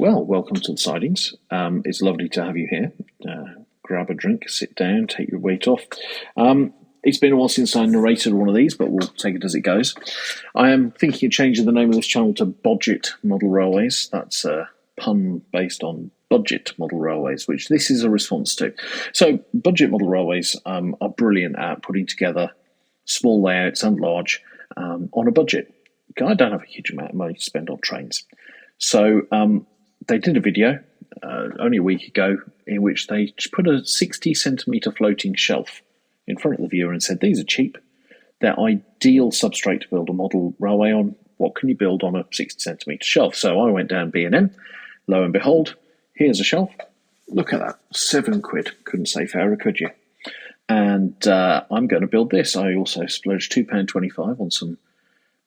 Well, welcome to the Sidings. It's lovely to have you here. Grab a drink, sit down, take your weight off. It's been a while since I narrated one of these, but we'll take it as it goes. I am thinking of changing the name of this channel to Budget Model Railways. That's a pun based on budget model railways, which this is a response to. So, budget model railways are brilliant at putting together small layouts and large on a budget. I don't have a huge amount of money to spend on trains. So, they did a video only a week ago in which they put a 60 centimetre floating shelf in front of the viewer and said, these are cheap. They're ideal substrate to build a model railway on. What can you build on a 60 centimetre shelf? So I went down B&M. Lo and behold, here's a shelf. Look at that, £7. Couldn't say fairer, could you? And I'm going to build this. I also splurged £2.25 on some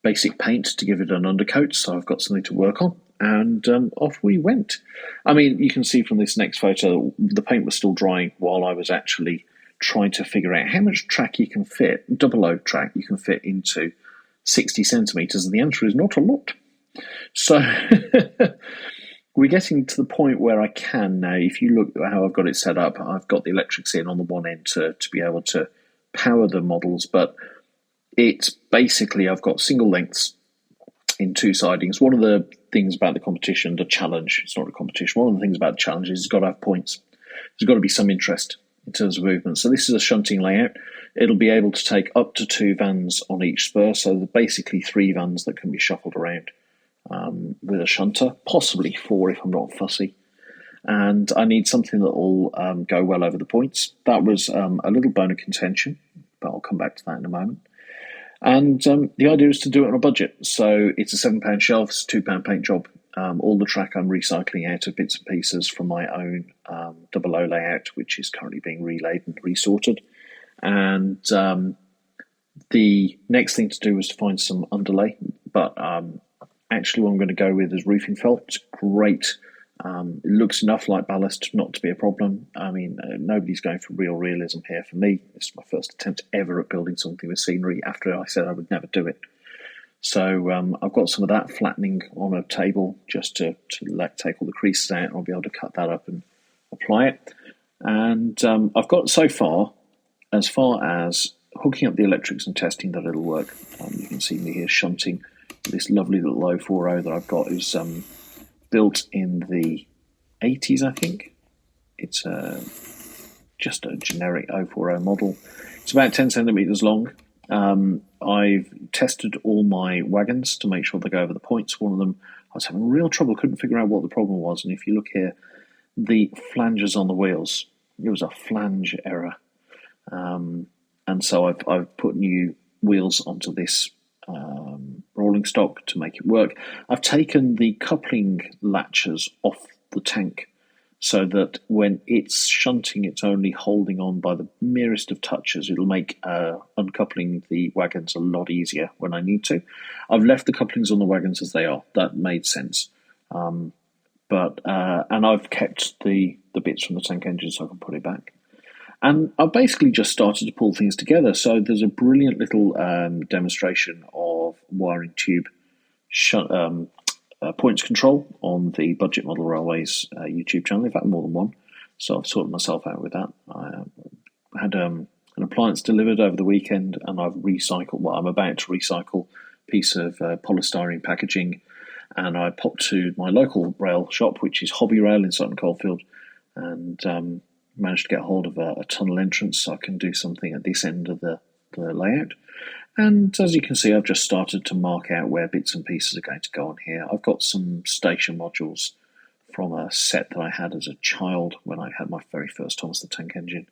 basic paint to give it an undercoat, so I've got something to work on. And off we went. I mean, you can see from this next photo, the paint was still drying while I was actually trying to figure out how much track you can fit, double O track you can fit into 60 centimetres, and the answer is not a lot. So we're getting to the point where I can now, if you look at how I've got it set up, I've got the electrics in on the one end to be able to power the models, but it's basically, I've got single lengths in two sidings. One of the things about the competition, the challenge, it's not a competition, one of the things about the challenge is it's got to have points. There's got to be some interest in terms of movement. So this is a shunting layout. It'll be able to take up to 2 vans on each spur, so basically 3 vans that can be shuffled around with a shunter, possibly 4 if I'm not fussy. And I need something that will go well over the points. That was a little bone of contention, but I'll come back to that in a moment. And the idea is to do it on a budget. So it's a £7 shelf, it's a £2 paint job. All the track I'm recycling out of bits and pieces from my own double O layout, which is currently being relayed and resorted. And the next thing to do was to find some underlay. But actually what I'm going to go with is roofing felt. It's great. It looks enough like ballast not to be a problem. I mean, nobody's going for real realism here for me. This is my first attempt ever at building something with scenery after I said I would never do it. So I've got some of that flattening on a table just to take all the creases out, and I'll be able to cut that up and apply it. And I've got so far, as far as hooking up the electrics and testing that it'll work. You can see me here shunting. This lovely little 040 that I've got is built in the 80s, I think. It's just a generic 040 model. It's about 10 centimetres long. I've tested all my wagons to make sure they go over the points. One of them, I was having real trouble, couldn't figure out what the problem was. And if you look here, the flanges on the wheels, it was a flange error. And so I've put new wheels onto this rolling stock to make it work. I've taken the coupling latches off the tank so that when it's shunting, it's only holding on by the merest of touches. It'll make uncoupling the wagons a lot easier when I need to. I've left the couplings on the wagons as they are. That made sense. And I've kept the bits from the tank engine so I can put it back. And I basically just started to pull things together. So there's a brilliant little demonstration of wiring tube points control on the Budget Model Railways YouTube channel. In fact, more than one. So I've sorted myself out with that. I had an appliance delivered over the weekend, and I've recycled. Well, I'm about to recycle a piece of polystyrene packaging, and I popped to my local rail shop, which is Hobby Rail in Sutton Coldfield, and managed to get hold of a tunnel entrance so I can do something at this end of the layout. And as you can see, I've just started to mark out where bits and pieces are going to go on here. I've got some station modules from a set that I had as a child when I had my very first Thomas the Tank Engine.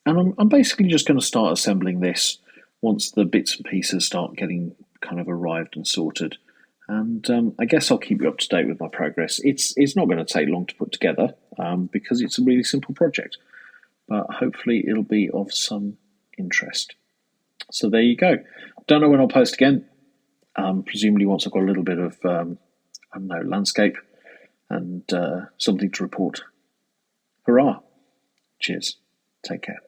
And I'm basically just going to start assembling this once the bits and pieces start getting kind of arrived and sorted. And I guess I'll keep you up to date with my progress. It's not going to take long to put together because it's a really simple project. But hopefully it'll be of some interest. So there you go. Don't know when I'll post again. Presumably once I've got a little bit of, landscape and something to report. Hurrah. Cheers. Take care.